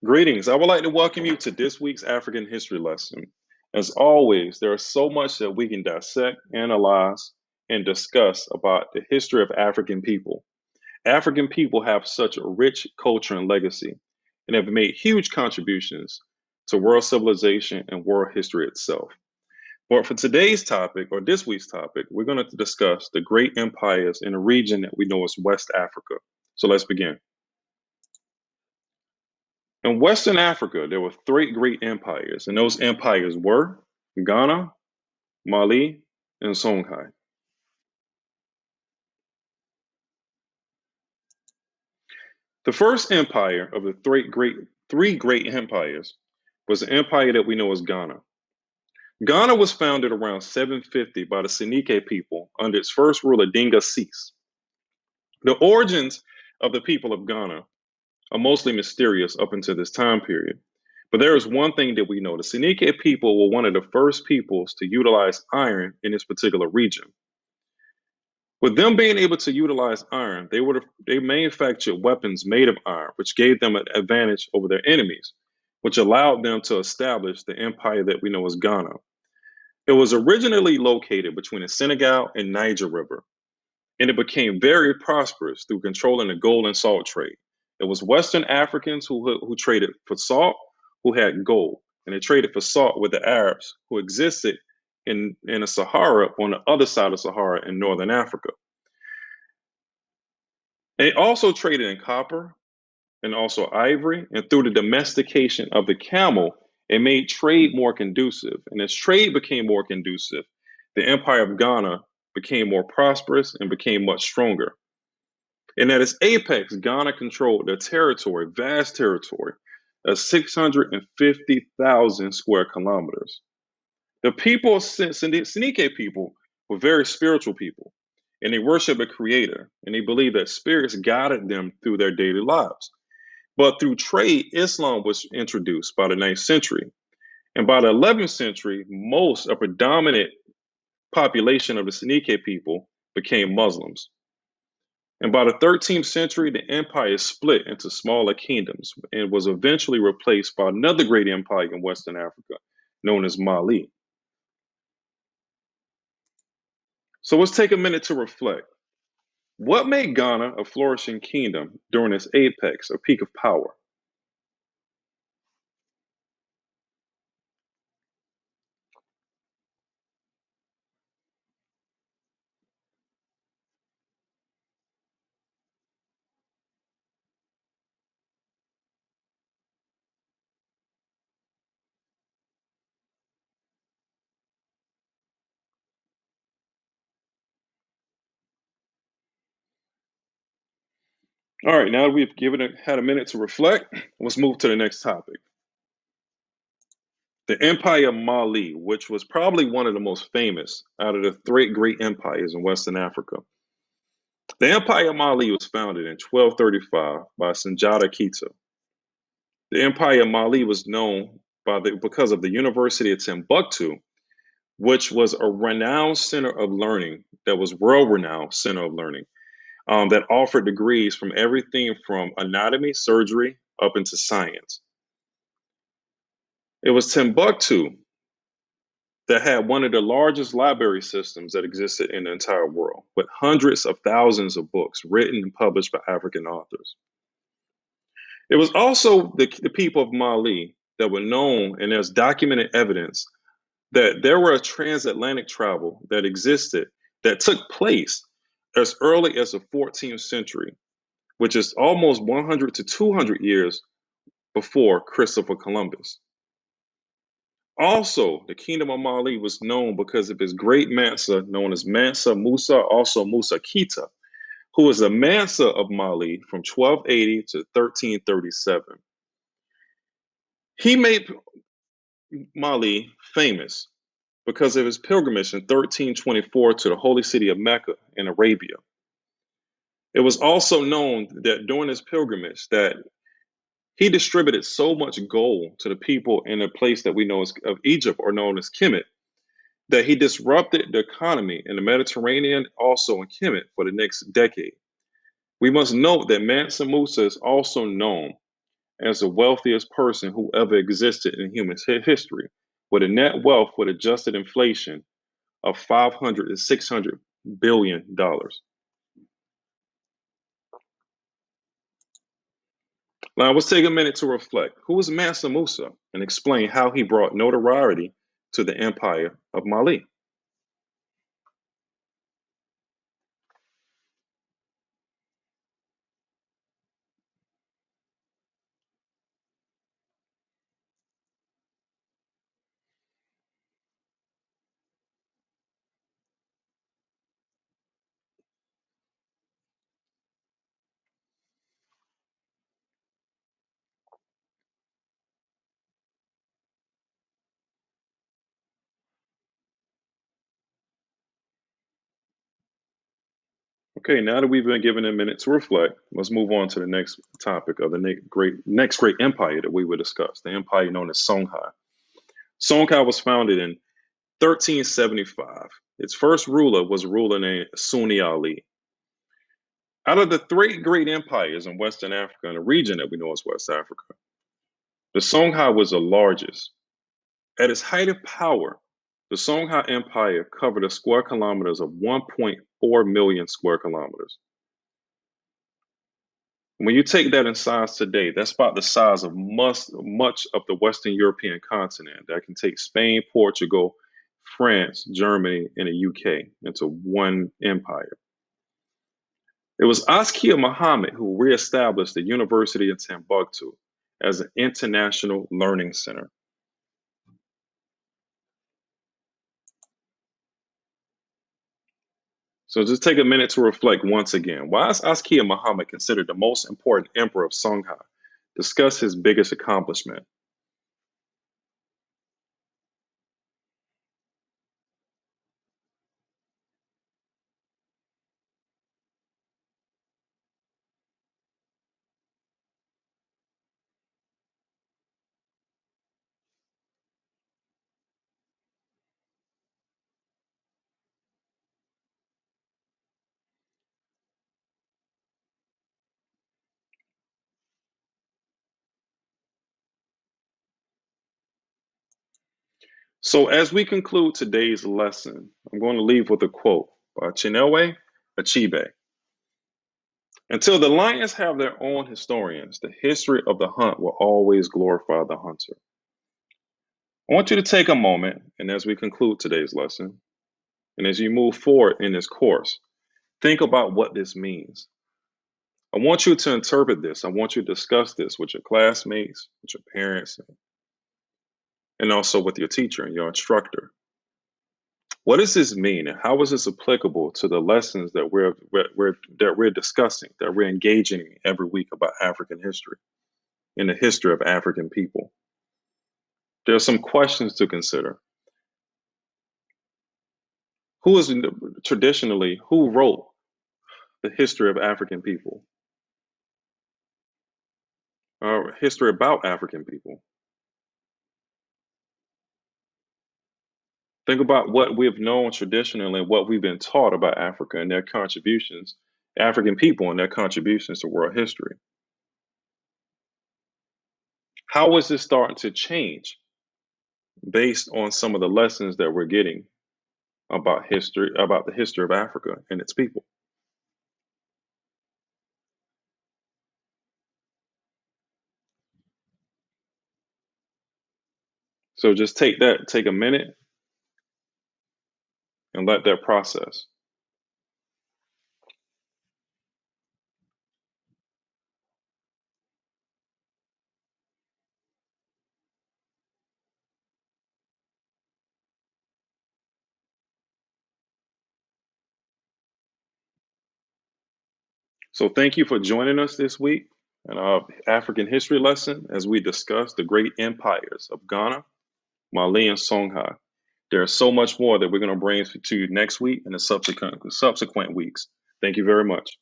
Greetings. I would like to welcome you to this week's African history lesson. As always, there is so much that we can dissect, analyze, and discuss about the history of African people. African people have such a rich culture and legacy and have made huge contributions to world civilization and world history itself. But for today's topic, or this week's topic, we're going to discuss the great empires in a region that we know as West Africa. So let's begin. In Western Africa, there were three great empires, and those empires were Ghana, Mali, and Songhai. The first empire of the three great empires was the empire that we know as Ghana. Ghana was founded around 750 by the Seneca people under its first ruler Dinga Sis. The origins of the people of Ghana are mostly mysterious up until this time period. But there is one thing that we know. The Seneca people were one of the first peoples to utilize iron in this particular region. With them being able to utilize iron, they manufactured weapons made of iron, which gave them an advantage over their enemies, which allowed them to establish the empire that we know as Ghana. It was originally located between the Senegal and Niger River, and it became very prosperous through controlling the gold and salt trade. It was Western Africans who traded for salt, who had gold, and they traded for salt with the Arabs who existed in the Sahara on the other side of Sahara in northern Africa. They also traded in copper and also ivory, and through the domestication of the camel, it made trade more conducive. And as trade became more conducive, the empire of Ghana became more prosperous and became much stronger. And at its apex, Ghana controlled a territory, vast territory, of 650,000 square kilometers. The people, Sinike people, were very spiritual people, and they worship a creator, and they believe that spirits guided them through their daily lives. But through trade, Islam was introduced by the ninth century. And by the 11th century, a predominant population of the Sinike people became Muslims. And by the 13th century, the empire split into smaller kingdoms and was eventually replaced by another great empire in Western Africa, known as Mali. So let's take a minute to reflect. What made Ghana a flourishing kingdom during its apex or peak of power? All right, now that we've had a minute to reflect, let's move to the next topic. The Empire of Mali, which was probably one of the most famous out of the three great empires in Western Africa. The Empire of Mali was founded in 1235 by Sanjata Keita. The Empire of Mali was known because of the University of Timbuktu, which was a renowned center of learning, that was world-renowned center of learning, that offered degrees from everything from anatomy, surgery, up into science. It was Timbuktu that had one of the largest library systems that existed in the entire world, with hundreds of thousands of books written and published by African authors. It was also the people of Mali that were known, and there's documented evidence that there were a transatlantic travel that existed that took place as early as the 14th century, which is almost 100 to 200 years before Christopher Columbus. Also, the Kingdom of Mali was known because of his great Mansa, known as Mansa Musa, also Musa Kita, who was a Mansa of Mali from 1280 to 1337. He made Mali famous because of his pilgrimage in 1324 to the holy city of Mecca in Arabia. It was also known that during his pilgrimage that he distributed so much gold to the people in a place that we know as of Egypt, or known as Kemet, that he disrupted the economy in the Mediterranean, also in Kemet, for the next decade. We must note that Mansa Musa is also known as the wealthiest person who ever existed in human history, with a net wealth with adjusted inflation of 500 to 600 billion dollars. Now, let's take a minute to reflect. Who was Mansa Musa, and explain how he brought notoriety to the empire of Mali? Okay, now that we've been given a minute to reflect, let's move on to the next topic of the next great empire that we will discuss, the empire known as Songhai. Songhai was founded in 1375. Its first ruler was a ruler named Sunni Ali. Out of the three great empires in Western Africa, and the region that we know as West Africa, the Songhai was the largest. At its height of power, the Songhai Empire covered a square kilometers of 1.4 million square kilometers. When you take that in size today, that's about the size of much of the Western European continent. That can take Spain, Portugal, France, Germany, and the UK into one empire. It was Askia Muhammad who reestablished the University of Timbuktu as an international learning center. So just take a minute to reflect once again. Why is Askia Muhammad considered the most important emperor of Songhai? Discuss his biggest accomplishment. So as we conclude today's lesson, I'm going to leave with a quote by Chinua Achebe. Until the lions have their own historians, the history of the hunt will always glorify the hunter. I want you to take a moment, and as we conclude today's lesson, and as you move forward in this course, think about what this means. I want you to interpret this. I want you to discuss this with your classmates, with your parents, and also with your teacher and your instructor. What does this mean, and how is this applicable to the lessons that we're discussing, that we're engaging in every week about African history and the history of African people? There are some questions to consider. Who is traditionally who wrote the history of African people, or history about African people? Think about what we've known traditionally, what we've been taught about Africa and their contributions, African people and their contributions to world history. How is this starting to change based on some of the lessons that we're getting about history, about the history of Africa and its people? So just take a minute and let that process. So thank you for joining us this week in our African history lesson as we discuss the great empires of Ghana, Mali, and Songhai. There's so much more that we're going to bring to you next week and the subsequent weeks. Thank you very much.